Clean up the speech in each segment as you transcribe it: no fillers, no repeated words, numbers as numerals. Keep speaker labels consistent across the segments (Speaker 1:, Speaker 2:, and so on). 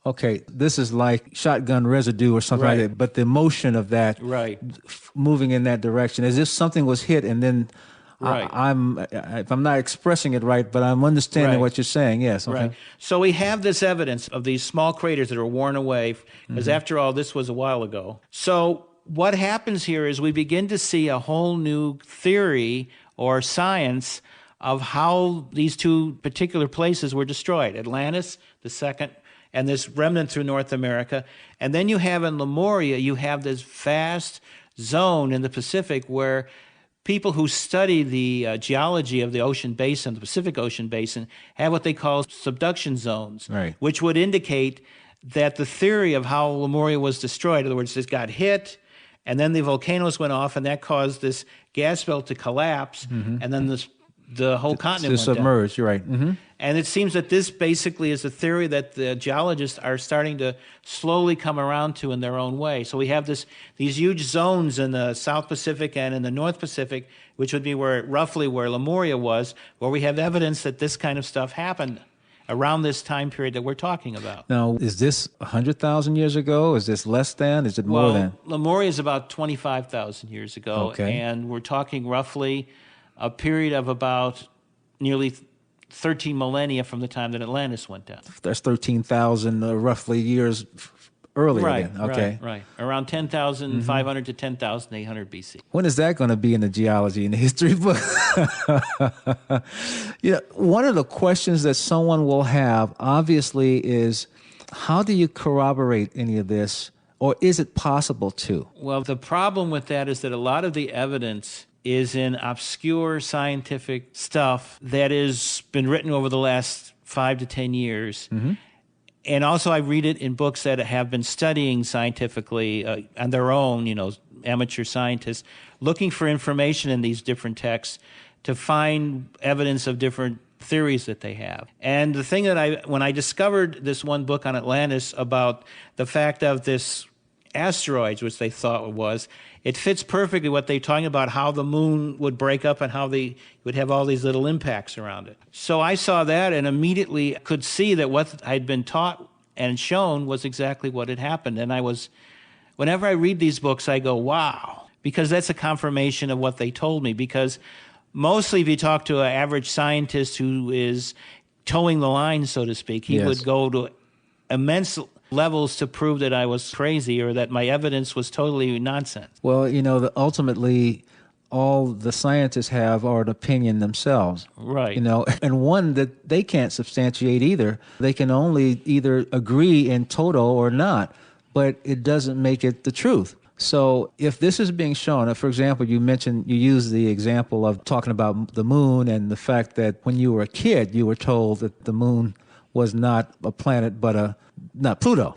Speaker 1: Okay, this is like shotgun residue or something
Speaker 2: Right.
Speaker 1: like that, but the motion of that
Speaker 2: Right.
Speaker 1: moving in that direction, as if something was hit and then
Speaker 2: Right.
Speaker 1: if I'm not expressing it right, but I'm understanding
Speaker 2: Right.
Speaker 1: what you're saying, yes, okay.
Speaker 2: Right. So we have this evidence of these small craters that are worn away, because after all, this was a while ago. So what happens here is we begin to see a whole new theory or science of how these two particular places were destroyed. Atlantis, the second, and this remnant through North America. And then you have in Lemuria, you have this vast zone in the Pacific where people who study the geology of the ocean basin, the Pacific Ocean basin, have what they call subduction zones,
Speaker 1: Right.
Speaker 2: which would indicate that the theory of how Lemuria was destroyed, in other words, it got hit, and then the volcanoes went off, and that caused this gas belt to collapse, and then the whole continent
Speaker 1: To
Speaker 2: went down.
Speaker 1: submerge, you're right.
Speaker 2: And it seems that this basically is a theory that the geologists are starting to slowly come around to in their own way. So we have these huge zones in the South Pacific and in the North Pacific, which would be roughly where Lemuria was, where we have evidence that this kind of stuff happened around this time period that we're talking about.
Speaker 1: Now, is this 100,000 years ago? Is this less than? Is it more than?
Speaker 2: Lemuria is about 25,000 years ago,
Speaker 1: Okay.
Speaker 2: and we're talking roughly a period of about nearly 13 millennia from the time that Atlantis went down.
Speaker 1: That's 13,000 roughly years earlier.
Speaker 2: Right,
Speaker 1: then. Okay.
Speaker 2: right. Around 10,500 to 10,800 BC.
Speaker 1: When is that going to be in the geology and the history book? One of the questions that someone will have, obviously, is how do you corroborate any of this, or is it possible to?
Speaker 2: Well, the problem with that is that a lot of the evidence is in obscure scientific stuff that has been written over the last 5 to 10 years. And also I read it in books that have been studying scientifically on their own, amateur scientists, looking for information in these different texts to find evidence of different theories that they have. And the thing that when I discovered this one book on Atlantis about the fact of this asteroids, which they thought it was, it fits perfectly what they're talking about, how the moon would break up and how they would have all these little impacts around it. So I saw that and immediately could see that what I'd been taught and shown was exactly what had happened. And whenever I read these books, I go, wow, because that's a confirmation of what they told me. Because mostly if you talk to an average scientist who is towing the line, so to speak, he
Speaker 1: Yes.
Speaker 2: would go to immense levels to prove that I was crazy or that my evidence was totally nonsense.
Speaker 1: Well, ultimately, all the scientists have are an opinion themselves.
Speaker 2: Right.
Speaker 1: And one that they can't substantiate either. They can only either agree in toto or not, but it doesn't make it the truth. So if this is being shown, for example, you used the example of talking about the moon and the fact that when you were a kid, you were told that the moon was not a planet, but not Pluto.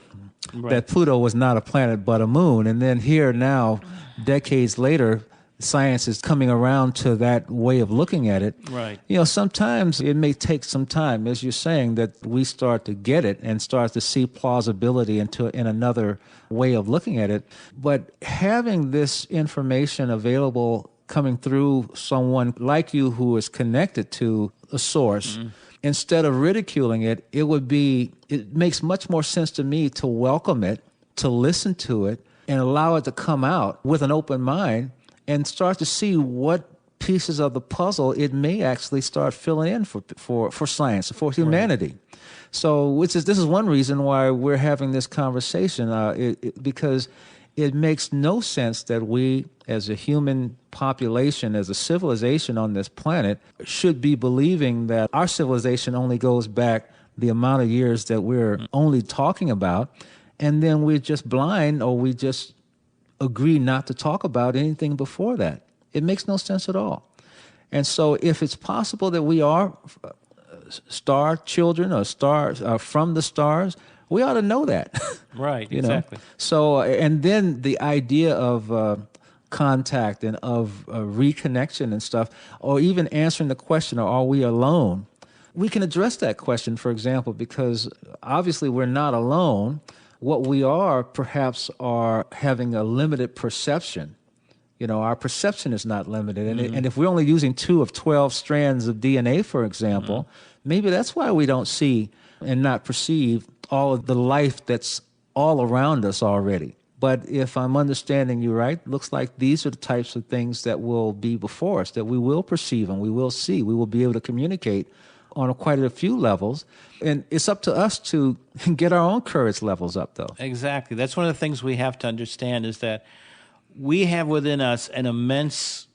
Speaker 1: Right. That Pluto was not a planet, but a moon. And then here now, decades later, science is coming around to that way of looking at it.
Speaker 2: Right.
Speaker 1: Sometimes it may take some time, as you're saying, that we start to get it and start to see plausibility in another way of looking at it. But having this information available coming through someone like you who is connected to a source, instead of ridiculing it, it makes much more sense to me to welcome it, to listen to it, and allow it to come out with an open mind and start to see what pieces of the puzzle it may actually start filling in for science, for humanity. Right. So this is one reason why we're having this conversation, because it makes no sense that we, as a human population, as a civilization on this planet, should be believing that our civilization only goes back the amount of years that we're only talking about, and then we're just blind or we just agree not to talk about anything before that. It makes no sense at all. And so if it's possible that we are star children or stars from the stars, we ought to know that.
Speaker 2: Right, exactly.
Speaker 1: So, and then the idea of contact and of reconnection and stuff, or even answering the question, are we alone? We can address that question, for example, because obviously we're not alone. What we are, perhaps, are having a limited perception. Our perception is not limited. And if we're only using 2 of 12 strands of DNA, for example, maybe that's why we don't see and not perceive all of the life that's all around us already. But if I'm understanding you right, looks like these are the types of things that will be before us, that we will perceive and we will see. We will be able to communicate on quite a few levels. And it's up to us to get our own courage levels up, though.
Speaker 2: Exactly. That's one of the things we have to understand is that we have within us an immense,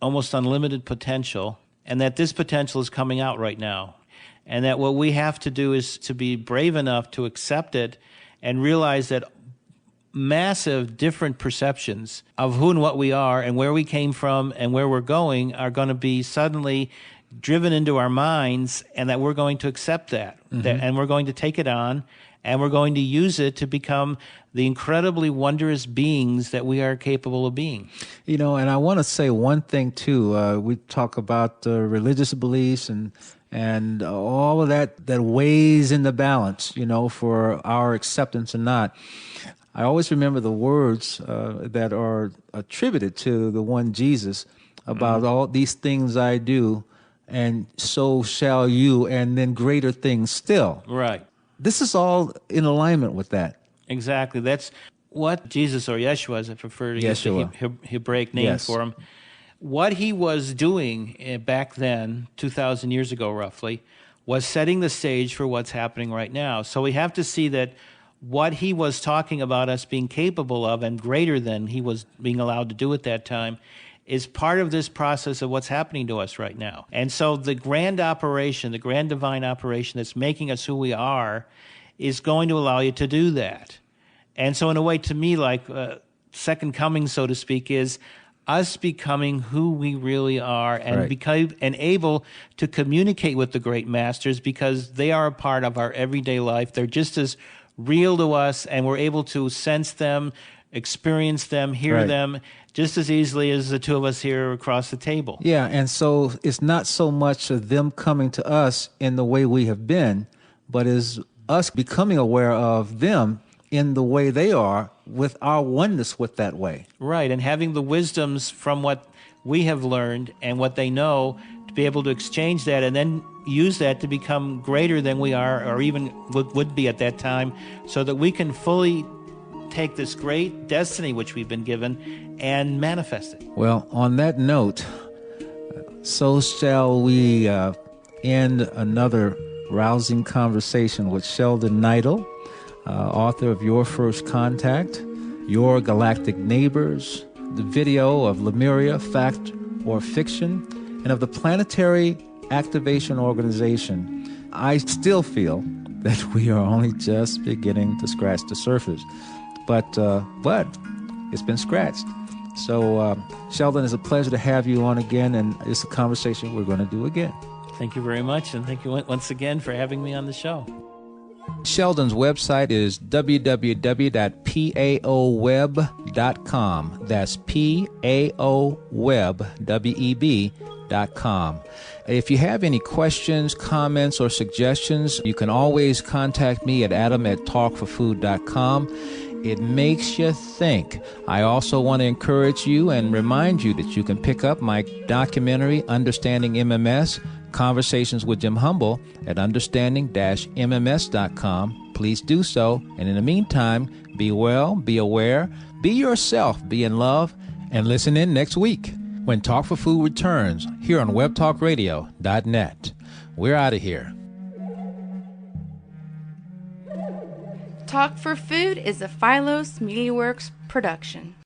Speaker 2: almost unlimited potential, and that this potential is coming out right now. And that what we have to do is to be brave enough to accept it and realize that massive different perceptions of who and what we are and where we came from and where we're going are going to be suddenly driven into our minds, and that we're going to accept that, and we're going to take it on, and we're going to use it to become the incredibly wondrous beings that we are capable of being.
Speaker 1: You know, and I want to say one thing, too. We talk about religious beliefs and all of that weighs in the balance, you know, for our acceptance or not. I always remember the words that are attributed to the one Jesus about all these things I do, and so shall you, and then greater things still.
Speaker 2: Right.
Speaker 1: This is all in alignment with that.
Speaker 2: Exactly. That's what Jesus, or Yeshua, as I prefer to use the Hebraic name for him, what he was doing back then, 2,000 years ago roughly, was setting the stage for what's happening right now. So we have to see that what he was talking about us being capable of and greater than he was being allowed to do at that time is part of this process of what's happening to us right now. And so the grand operation, the grand divine operation that's making us who we are is going to allow you to do that. And so in a way, to me, like second coming, so to speak, is us becoming who we really are and and able to communicate with the great masters, because they are a part of our everyday life. They're just as real to us, and we're able to sense them, experience them, hear them just as easily as the two of us here across the table.
Speaker 1: Yeah, and so it's not so much of them coming to us in the way we have been, but is us becoming aware of them in the way they are, with our oneness with that way.
Speaker 2: Right, and having the wisdoms from what we have learned and what they know to be able to exchange that and then use that to become greater than we are, or even would be at that time, so that we can fully take this great destiny which we've been given and manifest it.
Speaker 1: Well, on that note, so shall we end another rousing conversation with Sheldan Nidle, author of Your First Contact, Your Galactic Neighbors, the video of Lemuria, Fact or Fiction, and of the Planetary Activation Organization. I still feel that we are only just beginning to scratch the surface, but it's been scratched. So, Sheldan, it's a pleasure to have you on again, and it's a conversation we're going to do again.
Speaker 2: Thank you very much, and thank you once again for having me on the show.
Speaker 1: Sheldan's website is www.paoweb.com. That's paoweb.com. If you have any questions, comments, or suggestions, you can always contact me at adam@talkforfood.com. It makes you think. I also want to encourage you and remind you that you can pick up my documentary, Understanding MMS, Conversations with Jim Humble, at understanding-mms.com. Please do so. And in the meantime, be well, be aware, be yourself, be in love, and listen in next week when Talk for Food returns here on webtalkradio.net. We're out of here.
Speaker 3: Talk for Food is a Philos MediaWorks production.